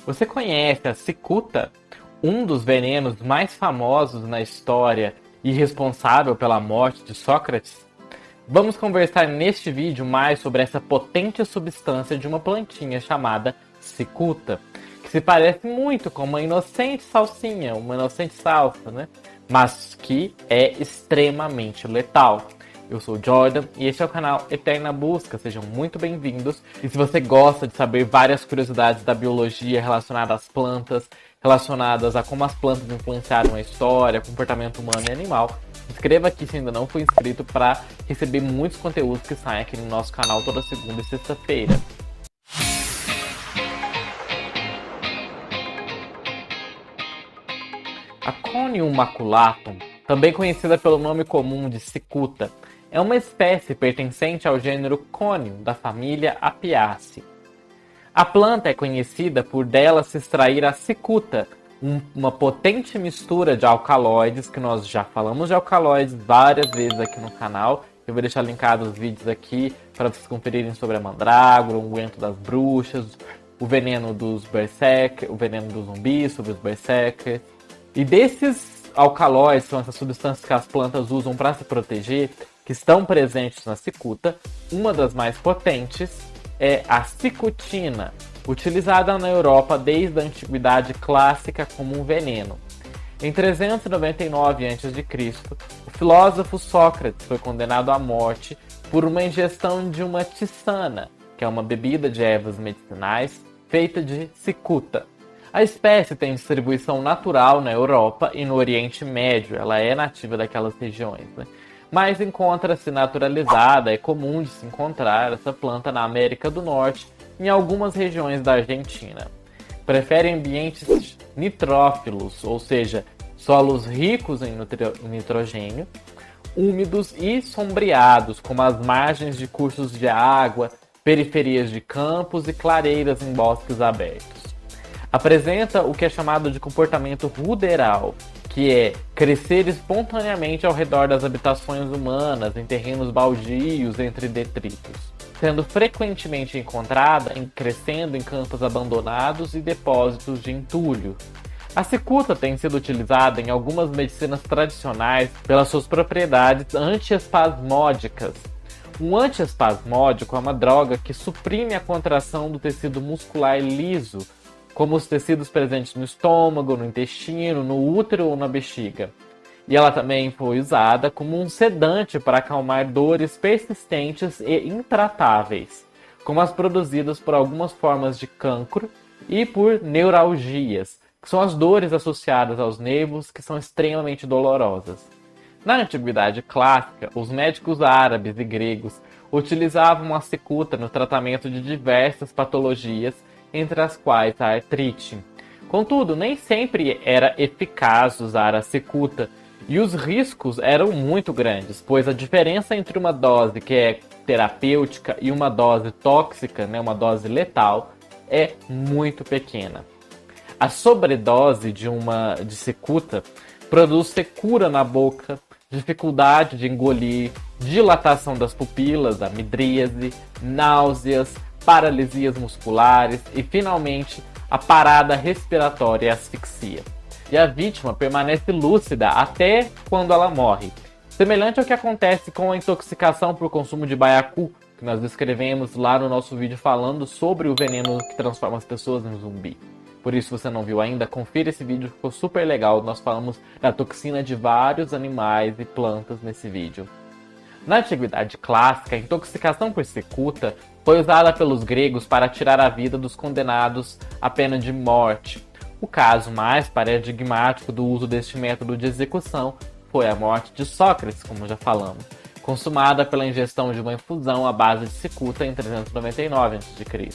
Você conhece a cicuta, um dos venenos mais famosos na história e responsável pela morte de Sócrates? Vamos conversar neste vídeo mais sobre essa potente substância de uma plantinha chamada cicuta, que se parece muito com uma inocente salsinha, uma inocente salsa, né? Mas que é extremamente letal. Eu sou o Jordan e este é o canal Eterna Busca, sejam muito bem-vindos. E se você gosta de saber várias curiosidades da biologia relacionadas às plantas, relacionadas a como as plantas influenciaram a história, comportamento humano e animal, inscreva aqui se ainda não for inscrito para receber muitos conteúdos que saem aqui no nosso canal toda segunda e sexta-feira. A Conium maculatum, também conhecida pelo nome comum de cicuta, é uma espécie pertencente ao gênero Conium, da família Apiaceae. A planta é conhecida por dela se extrair a cicuta, uma potente mistura de alcaloides, que nós já falamos de alcaloides várias vezes aqui no canal. Eu vou deixar linkados os vídeos aqui para vocês conferirem sobre a mandrágora, o unguento das bruxas, o veneno dos berserkers, o veneno dos zumbis, sobre os berserkers. E desses alcaloides, são essas substâncias que as plantas usam para se proteger, que estão presentes na cicuta, uma das mais potentes é a cicutina, utilizada na Europa desde a Antiguidade Clássica como um veneno. Em 399 a.C., o filósofo Sócrates foi condenado à morte por uma ingestão de uma tisana, que é uma bebida de ervas medicinais feita de cicuta. A espécie tem distribuição natural na Europa e no Oriente Médio, ela é nativa daquelas regiões, né? Mas encontra-se naturalizada, é comum de se encontrar essa planta na América do Norte, em algumas regiões da Argentina. Prefere ambientes nitrófilos, ou seja, solos ricos em nitrogênio, úmidos e sombreados, como as margens de cursos de água, periferias de campos e clareiras em bosques abertos. Apresenta o que é chamado de comportamento ruderal, que é crescer espontaneamente ao redor das habitações humanas, em terrenos baldios, entre detritos, sendo frequentemente encontrada crescendo em campos abandonados e depósitos de entulho. A cicuta tem sido utilizada em algumas medicinas tradicionais pelas suas propriedades antiespasmódicas. Um antiespasmódico é uma droga que suprime a contração do tecido muscular liso, como os tecidos presentes no estômago, no intestino, no útero ou na bexiga. E ela também foi usada como um sedante para acalmar dores persistentes e intratáveis, como as produzidas por algumas formas de cancro e por neuralgias, que são as dores associadas aos nervos que são extremamente dolorosas. Na Antiguidade Clássica, os médicos árabes e gregos utilizavam a cicuta no tratamento de diversas patologias, entre as quais a artrite. Contudo, nem sempre era eficaz usar a cicuta, e os riscos eram muito grandes, pois a diferença entre uma dose que é terapêutica e uma dose tóxica, uma dose letal, é muito pequena. A sobredose de cicuta produz secura na boca, dificuldade de engolir, dilatação das pupilas, amidríase, náuseas, paralisias musculares e, finalmente, a parada respiratória e asfixia. E a vítima permanece lúcida até quando ela morre, semelhante ao que acontece com a intoxicação por consumo de baiacu, que nós descrevemos lá no nosso vídeo falando sobre o veneno que transforma as pessoas em zumbi. Por isso, se você não viu ainda, confira esse vídeo, ficou super legal. Nós falamos da toxina de vários animais e plantas nesse vídeo. Na Antiguidade Clássica, a intoxicação por cicuta foi usada pelos gregos para tirar a vida dos condenados à pena de morte. O caso mais paradigmático do uso deste método de execução foi a morte de Sócrates, como já falamos, consumada pela ingestão de uma infusão à base de cicuta em 399 a.C.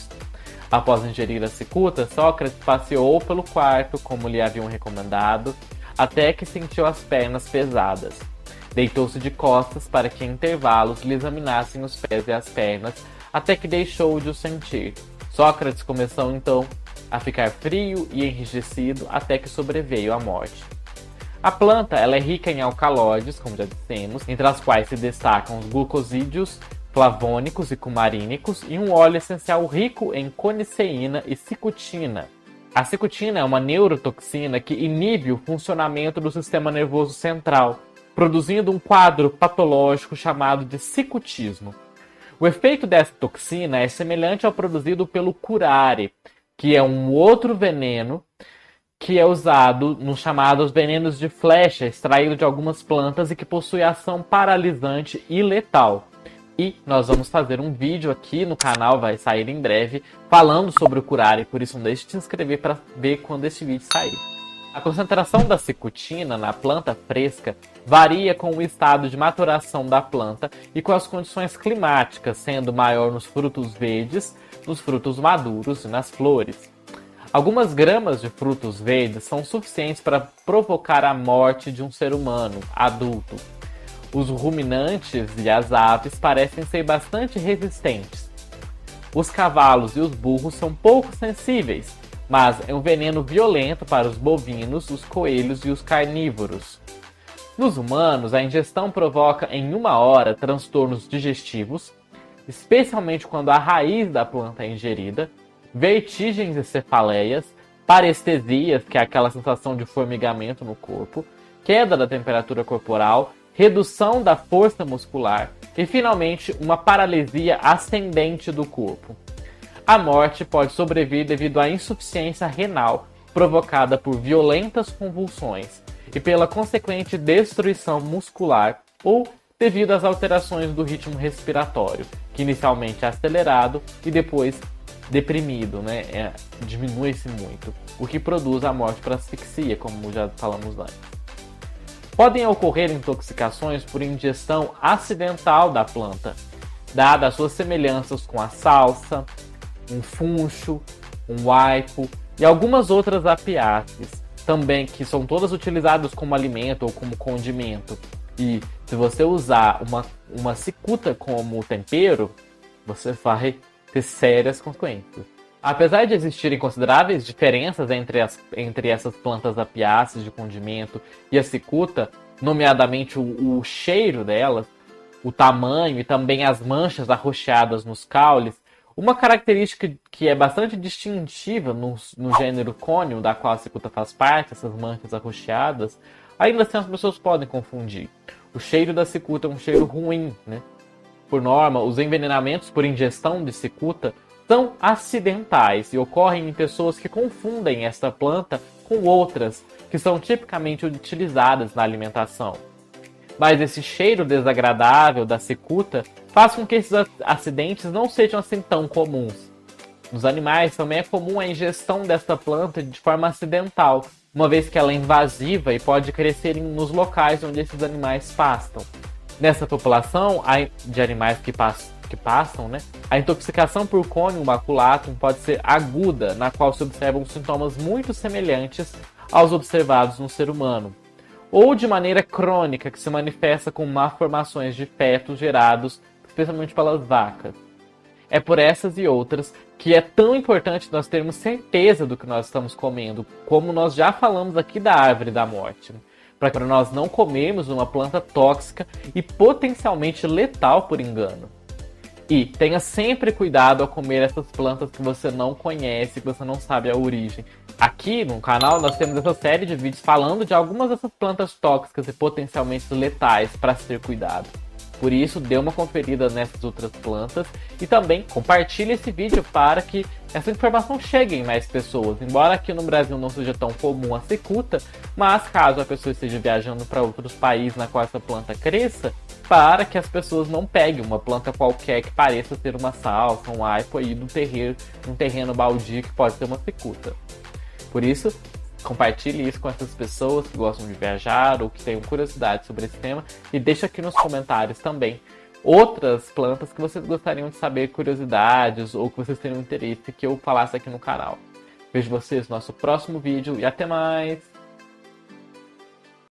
Após ingerir a cicuta, Sócrates passeou pelo quarto, como lhe haviam recomendado, até que sentiu as pernas pesadas. Deitou-se de costas para que em intervalos lhe examinassem os pés e as pernas, até que deixou de o sentir. Sócrates começou então a ficar frio e enrijecido até que sobreveio a morte. A planta ela é rica em alcaloides, como já dissemos, entre as quais se destacam os glucosídeos, flavônicos e cumarínicos, e um óleo essencial rico em coniceína e cicutina. A cicutina é uma neurotoxina que inibe o funcionamento do sistema nervoso central, produzindo um quadro patológico chamado de cicutismo. O efeito dessa toxina é semelhante ao produzido pelo curare, que é um outro veneno que é usado nos chamados venenos de flecha, extraído de algumas plantas e que possui ação paralisante e letal. E nós vamos fazer um vídeo aqui no canal, vai sair em breve, falando sobre o curare, por isso não deixe de se inscrever para ver quando esse vídeo sair. A concentração da cicutina na planta fresca varia com o estado de maturação da planta e com as condições climáticas, sendo maior nos frutos verdes, nos frutos maduros e nas flores. Algumas gramas de frutos verdes são suficientes para provocar a morte de um ser humano adulto. Os ruminantes e as aves parecem ser bastante resistentes. Os cavalos e os burros são pouco sensíveis, mas é um veneno violento para os bovinos, os coelhos e os carnívoros. Nos humanos, a ingestão provoca em 1 hora transtornos digestivos, especialmente quando a raiz da planta é ingerida, vertigens e cefaleias, parestesias, que é aquela sensação de formigamento no corpo, queda da temperatura corporal, redução da força muscular e, finalmente, uma paralisia ascendente do corpo. A morte pode sobrevir devido à insuficiência renal provocada por violentas convulsões e pela consequente destruição muscular ou devido às alterações do ritmo respiratório, que inicialmente é acelerado e depois deprimido, né? Diminui-se muito, o que produz a morte por asfixia, como já falamos antes. Podem ocorrer intoxicações por ingestão acidental da planta, dadas suas semelhanças com a salsa, um funcho, um aipo e algumas outras apiáceas, também que são todas utilizadas como alimento ou como condimento. E se você usar uma cicuta como tempero, você vai ter sérias consequências. Apesar de existirem consideráveis diferenças entre essas plantas apiáceas de condimento e a cicuta, nomeadamente o cheiro delas, o tamanho e também as manchas arroxeadas nos caules, uma característica que é bastante distintiva no gênero Conium, da qual a cicuta faz parte, essas manchas arroxeadas, ainda assim as pessoas podem confundir. O cheiro da cicuta é um cheiro ruim, né? Por norma, os envenenamentos por ingestão de cicuta são acidentais e ocorrem em pessoas que confundem esta planta com outras que são tipicamente utilizadas na alimentação. Mas esse cheiro desagradável da cicuta faz com que esses acidentes não sejam assim tão comuns. Nos animais também é comum a ingestão desta planta de forma acidental, uma vez que ela é invasiva e pode crescer nos locais onde esses animais pastam. Nessa população de animais que passam, né, a intoxicação por Conium maculatum pode ser aguda, na qual se observam sintomas muito semelhantes aos observados no ser humano, ou de maneira crônica, que se manifesta com malformações de fetos gerados especialmente pelas vacas. É por essas e outras que é tão importante nós termos certeza do que nós estamos comendo, como nós já falamos aqui da árvore da morte, né? Para nós não comermos uma planta tóxica e potencialmente letal por engano. E tenha sempre cuidado ao comer essas plantas que você não conhece, que você não sabe a origem. Aqui no canal nós temos essa série de vídeos falando de algumas dessas plantas tóxicas e potencialmente letais para ser cuidado. Por isso, dê uma conferida nessas outras plantas e também compartilhe esse vídeo para que essa informação chegue em mais pessoas. Embora aqui no Brasil não seja tão comum a cicuta, mas caso a pessoa esteja viajando para outros países na qual essa planta cresça, para que as pessoas não peguem uma planta qualquer que pareça ter uma salsa, um aipo aí num terreno baldio que pode ter uma cicuta. Por isso, compartilhe isso com essas pessoas que gostam de viajar ou que tenham curiosidade sobre esse tema e deixe aqui nos comentários também outras plantas que vocês gostariam de saber, curiosidades ou que vocês teriam interesse que eu falasse aqui no canal. Vejo vocês no nosso próximo vídeo e até mais!